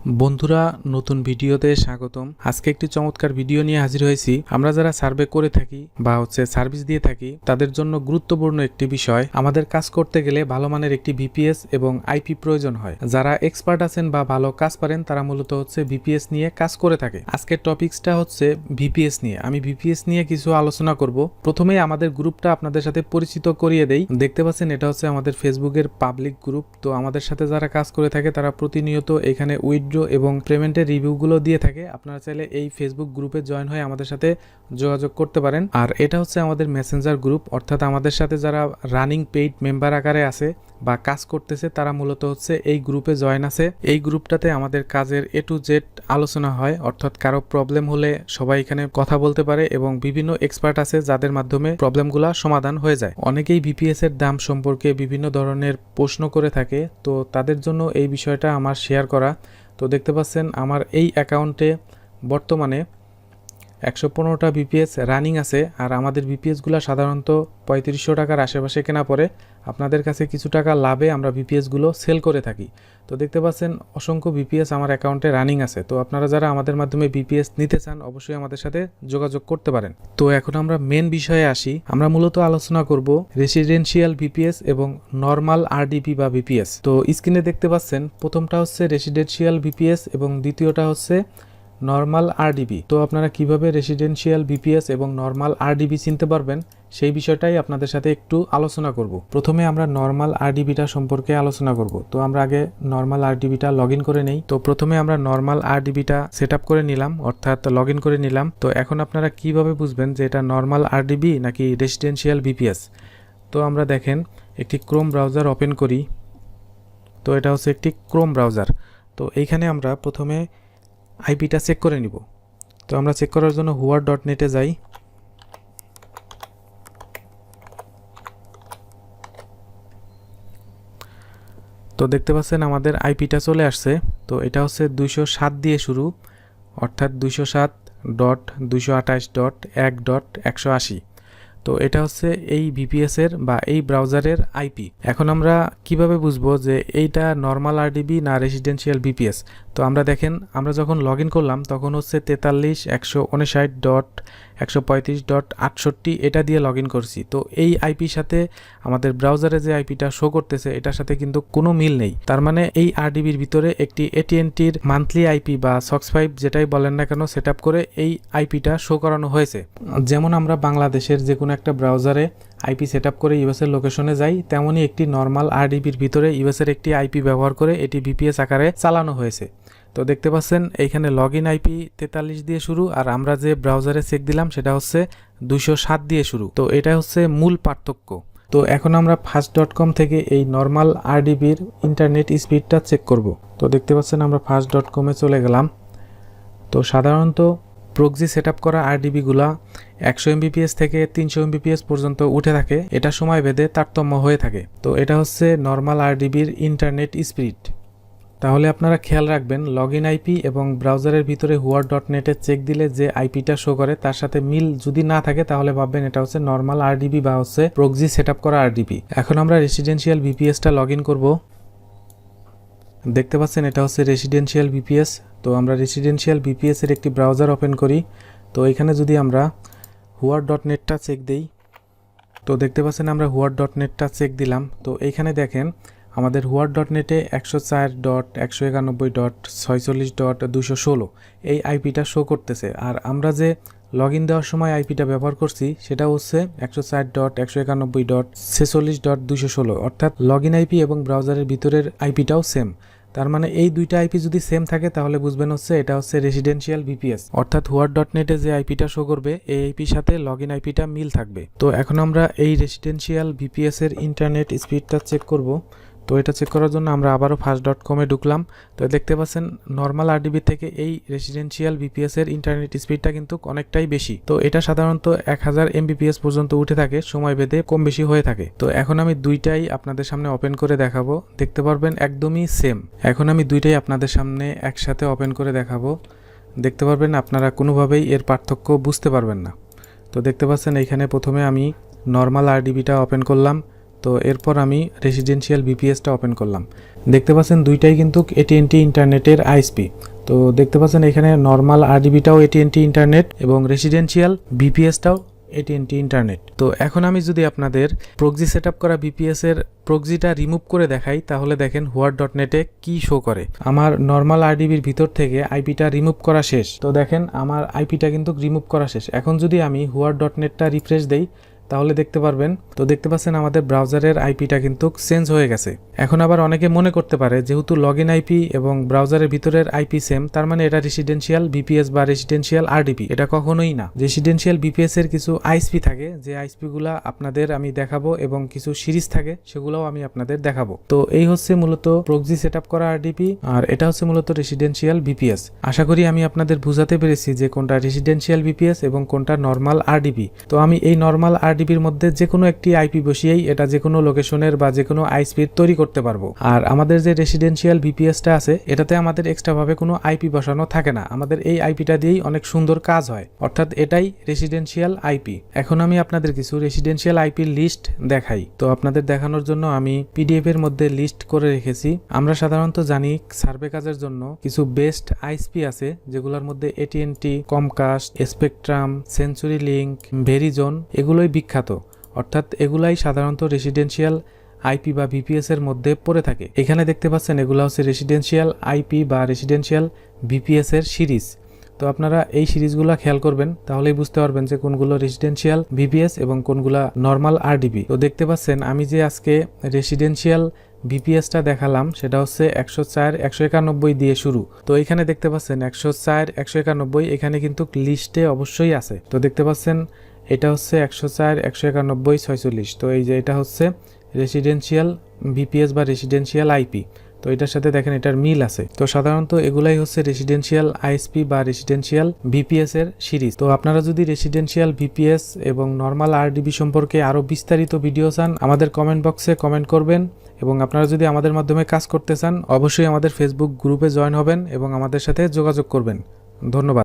বন্ধুরা, নতুন ভিডিওতে স্বাগতম। আজকে একটি চমৎকার ভিডিও নিয়ে হাজির হয়েছি। আমরা যারা সার্ভে করে থাকি বা সার্ভিস দিয়ে থাকি তাদের জন্য গুরুত্বপূর্ণ একটি বিষয়, আমাদের কাজ করতে গেলে ভালো মানের একটি ভিপিএস এবং আইপি প্রয়োজন হয়। যারা এক্সপার্ট আছেন বা ভালো কাজ পারেন তারা মূলত ভিপিএস নিয়ে কাজ করে থাকে। আজকের টপিকসটা হচ্ছে ভিপিএস নিয়ে। আমি ভিপিএস নিয়ে কিছু আলোচনা করব। প্রথমেই আমাদের গ্রুপটা আপনাদের সাথে পরিচিত করিয়ে দেই। দেখতে পাচ্ছেন এটা হচ্ছে আমাদের ফেসবুকের পাবলিক গ্রুপ। তো আমাদের সাথে যারা কাজ করে থাকে তারা প্রতিনিয়ত এখানে এবং পেমেন্টের রিভিউগুলো দিয়ে থাকে। আপনারা চাইলে এই ফেসবুক গ্রুপে জয়েন হয়ে আমাদের সাথে যোগাযোগ করতে পারেন। আর এটা হচ্ছে আমাদের মেসেঞ্জার গ্রুপ, অর্থাৎ আমাদের সাথে যারা রানিং পেইড মেম্বার আকারে আছে বা কাজ করতেছে তারা মূলত এই গ্রুপে জয়েন আছে। এই গ্রুপটাতে আমাদের কাজের A to Z আলোচনা হয়, অর্থাৎ কারো প্রবলেম হলে সবাই এখানে কথা বলতে পারে এবং বিভিন্ন এক্সপার্ট আছে যাদের মাধ্যমে প্রবলেমগুলো সমাধান হয়ে যায়। অনেকেই ভিপিএস এর দাম সম্পর্কে বিভিন্ন ধরনের প্রশ্ন করে থাকে, তো তাদের জন্য এই বিষয়টা আমার শেয়ার করা। তো দেখতে পাচ্ছেন আমার এই অ্যাকাউন্টে বর্তমানে 115টা ভিপিএস রানিং আছে। আর আমাদের ভিপিএসগুলো সাধারণত 3500 টাকার আশেপাশে কেনা পড়ে। আপনাদের কাছে কিছু টাকা লাভে আমরা ভিপিএসগুলো সেল করে থাকি। তো দেখতে পাচ্ছেন অসংখ্য ভিপিএস আমার অ্যাকাউন্টে রানিং আছে। তো আপনারা যারা আমাদের মাধ্যমে ভিপিএস নিতে চান অবশ্যই আমাদের সাথে যোগাযোগ করতে পারেন। তো এখন আমরা মেন বিষয়ে আসি। আমরা মূলত আলোচনা করব রেসিডেন্সিয়াল ভিপিএস এবং নর্মাল আরডিপি বা ভিপিএস। তো স্ক্রিনে দেখতে পাচ্ছেন প্রথমটা রেসিডেন্সিয়াল ভিপিএস এবং দ্বিতীয়টা নর্মাল আরডিবি। তো আপনারা কিভাবে রেসিডেন্সিয়াল ভিপিএস এবং নর্মাল আরডিবি চিনতে পারবেন সেই বিষয়টাই আপনাদের সাথে একটু আলোচনা করব। প্রথমে আমরা নর্মাল আরডিবিটা সম্পর্কে আলোচনা করব। তো আমরা আগে নর্মাল আরডিবিটা লগ ইন করে নেই। তো প্রথমে আমরা নর্মাল আরডিবিটা সেট আপ করে নিলাম, অর্থাৎ লগ ইন করে নিলাম। তো এখন আপনারা কিভাবে বুঝবেন যে এটা নর্মাল আরডিবি নাকি রেসিডেন্সিয়াল ভিপিএস? তো আমরা দেখেন একটি ক্রোম ব্রাউজার ওপেন করি। তো এটা একটি ক্রোম ব্রাউজার। তো এইখানে আমরা প্রথমে আইপিটা চেক করে নিব। তো আমরা চেক করার জন্য whoa.net-এ যাই। তো দেখতে পাচ্ছেন আমাদের আইপিটা চলে আসছে। তো এটা 207 দিয়ে শুরু, অর্থাৎ 207.228.1.180। তো এটা এই ভিপিএস এর বা এই ব্রাউজারের আইপি। এখন আমরা কিভাবে বুঝবো যে এইটা নর্মাল আরডিবি না রেসিডেন্সিয়াল ভিপিএস? তো আমরা দেখেন আমরা যখন লগ ইন করলাম তখন 43.159.135.68 এটা দিয়ে লগ ইন করছি। তো এই আইপির সাথে আমাদের ব্রাউজারে যে আইপিটা শো করতেছে এটার সাথে কিন্তু কোনো মিল নেই। তার মানে এই আরডিবির ভিতরে একটি AT&Tর মান্থলি আইপি বা SOX5 যেটাই বলেন না কেন সেট আপ করে এই আইপিটা শো করানো হয়েছে। যেমন আমরা বাংলাদেশের যে কোনো একটা ব্রাউজারে আইপি সেট আপ করে ইউএস এর লোকেশনে যাই, তেমনই একটি নর্মাল আরডিবির ভিতরে ইউএস এর একটি আইপি ব্যবহার করে এটি ভিপিএস আকারে চালানো হয়েছে। তো দেখতে পাচ্ছেন এইখানে লগ ইন আইপি 43 দিয়ে শুরু, আর আমরা যে ব্রাউজারে চেক দিলাম সেটা 207 দিয়ে শুরু। তো এটা মূল পার্থক্য। তো এখন আমরা fast.com থেকে এই নর্মাল আরডিবির ইন্টারনেট স্পিডটা চেক করব। তো দেখতে পাচ্ছেন আমরা fast.com-এ চলে গেলাম। তো সাধারণত প্রক্সি সেট আপ করা আরডিবিগুলা 100 MBPS থেকে 300 MBPS পর্যন্ত উঠে থাকে। এটা সময় ভেদে তারতম্য হয়ে থাকে। তো এটা নর্মাল আরডিবির ইন্টারনেট স্পিড। তাহলে আপনারা খেয়াল রাখবেন লগ ইন আইপি এবং ব্রাউজারের ভিতরে whoa.net-এ চেক দিলে যে আইপিটা শো করে তার সাথে মিল যদি না থাকে তাহলে ভাববেন এটা নর্মাল আরডিবি বা প্রক্সি সেট আপ করা আরডিবি। এখন আমরা রেসিডেন্সিয়াল ভিপিএসটা লগ ইন করবো। দেখতে পাচ্ছেন এটা রেসিডেন্সিয়াল ভিপিএস। তো আমরা রেসিডেন্সিয়াল ভিপিএস এর একটি ব্রাউজার ওপেন করি। তো এখানে যদি আমরা whoa.net-টা চেক দেই, তো দেখতে পাচ্ছেন আমরা whoa.net-টা চেক দিলাম। তো এইখানে দেখেন আমাদের whoa.net-এ 104.191.46.216 এই আইপিটা শো করতেছে। আর আমরা যে লগ ইন দেওয়ার সময় আইপিটা ব্যবহার করছি সেটা 104.191.46.216, অর্থাৎ লগ ইন আইপি এবং ব্রাউজারের ভিতরের আইপিটাও সেম। তার মানে এই দুইটা আইপি যদি সেম থাকে তাহলে বুঝবেন এটা রেসিডেন্সিয়াল ভিপিএস, অর্থাৎ whoa.net-এ যে আইপিটা শো করবে এই আইপির সাথে লগ ইন আইপিটা মিল থাকবে। তো এখন আমরা এই রেসিডেন্সিয়াল ভিপিএস এর ইন্টারনেট স্পিডটা চেক করব। তো এটা চেক করার জন্য আমরা আবারও fast.com-এ ঢুকলাম। তো দেখতে পাচ্ছেন নর্মাল আরডিবি থেকে এই রেসিডেন্সিয়াল ভিপিএস এর ইন্টারনেট স্পিডটা কিন্তু অনেকটাই বেশি। তো এটা সাধারণত 1000 MBPS পর্যন্ত উঠে থাকে, সময় ভেদে কম বেশি হয়ে থাকে। তো এখন আমি দুইটাই আপনাদের সামনে ওপেন করে দেখাবো, দেখতে পারবেন একদমই সেম। এখন আমি দুইটাই আপনাদের সামনে একসাথে ওপেন করে দেখাবো, দেখতে পারবেন আপনারা কোনোভাবেই এর পার্থক্য বুঝতে পারবেন না। তো দেখতে পাচ্ছেন এইখানে প্রথমে আমি নর্মাল আরডিবিটা ওপেন করলাম। তো এরপর আমি রেসিডেন্সিয়াল ভিপিএসটা ওপেন করলাম। দেখতে পাচ্ছেন দুইটাই কিন্তু এটিএনটি ইন্টারনেটের আইএসপি। তো দেখতে পাচ্ছেন এখানে নর্মাল আরডিবিটাও এটিএনটি ইন্টারনেট এবং রেসিডেন্সিয়াল ভিপিএসটাও এটিএনটি ইন্টারনেট। তো এখন আমি যদি আপনাদের প্রক্সি সেট আপ করা ভিপিএস এর প্রক্সিটা রিমুভ করে দেখাই, তাহলে দেখেন হোয়াট.নেটে কি শো করে। আমার নর্মাল আরডিবির ভিতর থেকে আইপিটা রিমুভ করা শেষ। তো দেখেন আমার আইপিটা কিন্তু রিমুভ করা শেষ। এখন যদি আমি হোয়াট.নেটটা রিফ্রেশ দেই তাহলে দেখতে পারবেন, তো দেখতে পাচ্ছেন আমাদের ব্রাউজারের আইপিটা কিন্তু চেঞ্জ হয়ে গেছে। এখন আবার অনেকে মনে করতে পারে যেহেতু লগ ইন আইপি এবং ব্রাউজারের ভিতরের আইপি সেম, তার মানে এটা রেসিডেন্সিয়াল ভিপিএস বা রেসিডেন্সিয়াল আরডিপি। এটা কখনোই না। রেসিডেন্সিয়াল ভিপিএস এর কিছু আইএসপি থাকে, যে আইএসপি গুলা আপনাদের আমি দেখাবো, এবং কিছু সিরিজ থাকে সেগুলোও আমি আপনাদের দেখাবো। তো এই হচ্ছে মূলত প্রক্সি সেট আপ করা আরডিপি, আর এটা হচ্ছে মূলত রেসিডেন্সিয়াল ভিপিএস। আশা করি আমি আপনাদের বুঝাতে পেরেছি যে কোনটা রেসিডেন্সিয়াল ভিপিএস এবং কোনটা নর্মাল আরডিপি। তো আমি এই নর্মাল আরডিপির মধ্যে যে কোনো একটি আইপি বসিয়েই এটা যে কোনো লোকেশনের বা যে কোনো আইএসপির তৈরি করতে পারবো। আর আমাদের যে রেসিডেন্সিয়াল ভিপিএসটা আছে, এটাতে আমাদের এক্সট্রা ভাবে কোনো আইপি বসানো থাকে না। আমাদের এই আইপিটা দিয়েই অনেক সুন্দর কাজ হয়, অর্থাৎ এটাই রেসিডেন্সিয়াল আইপি। এখন আমি আপনাদের কিছু রেসিডেন্সিয়াল আইপির লিস্ট দেখাই। তো আপনাদের দেখানোর জন্য আমি পিডিএফ এর মধ্যে লিস্ট করে রেখেছি। আমরা সাধারণত জানি সার্ভে কাজের জন্য কিছু বেস্ট আইএসপি আছে, যেগুলোর মধ্যে AT and T, Comcast, Spectrum, CenturyLink, Verizon এগুলোই বিখ্যাত। অর্থাৎ এগুলাই সাধারণত রেসিডেন্সিয়াল আইপি বা ভিপিএস এর মধ্যে পড়ে থাকে। এখানে দেখতে পাচ্ছেন এগুলো হচ্ছে রেসিডেন্সিয়াল আইপি বা রেসিডেন্সিয়াল ভিপিএস এর সিরিজ। তো আপনারা এই সিরিজগুলো খেয়াল করবেন, তাহলেই বুঝতে পারবেন যে কোনগুলো রেসিডেন্সিয়াল ভিপিএস এবং কোনগুলো নর্মাল আরডিবি। তো দেখতে পাচ্ছেন আমি যে আজকে রেসিডেন্সিয়াল ভিপিএসটা দেখালাম সেটা হচ্ছে 104.191 দিয়ে শুরু। তো এখানে দেখতে পাচ্ছেন 104.191 এখানে কিন্তু লিস্টে অবশ্যই আছে। তো দেখতে পাচ্ছেন এটা হচ্ছে 104.191.46। তো এই যে এটা হচ্ছে রেসিডেন্সিয়াল ভিপিএস বা রেসিডেন্সিয়াল আইপি। তো এটার সাথে দেখেন এটার মিল আছে। তো সাধারণত এগুলাই হচ্ছে রেসিডেন্সিয়াল আইএসপি বা রেসিডেন্সিয়াল ভিপিএস এর সিরিজ। তো আপনারা যদি রেসিডেন্সিয়াল ভিপিএস এবং নর্মাল আরডিবি সম্পর্কে আরো বিস্তারিত ভিডিও চান, আমাদের কমেন্ট বক্সে কমেন্ট করবেন। এবং আপনারা যদি আমাদের মাধ্যমে কাজ করতে চান, অবশ্যই আমাদের ফেসবুক গ্রুপে জয়েন হবেন এবং আমাদের সাথে যোগাযোগ করবেন। ধন্যবাদ।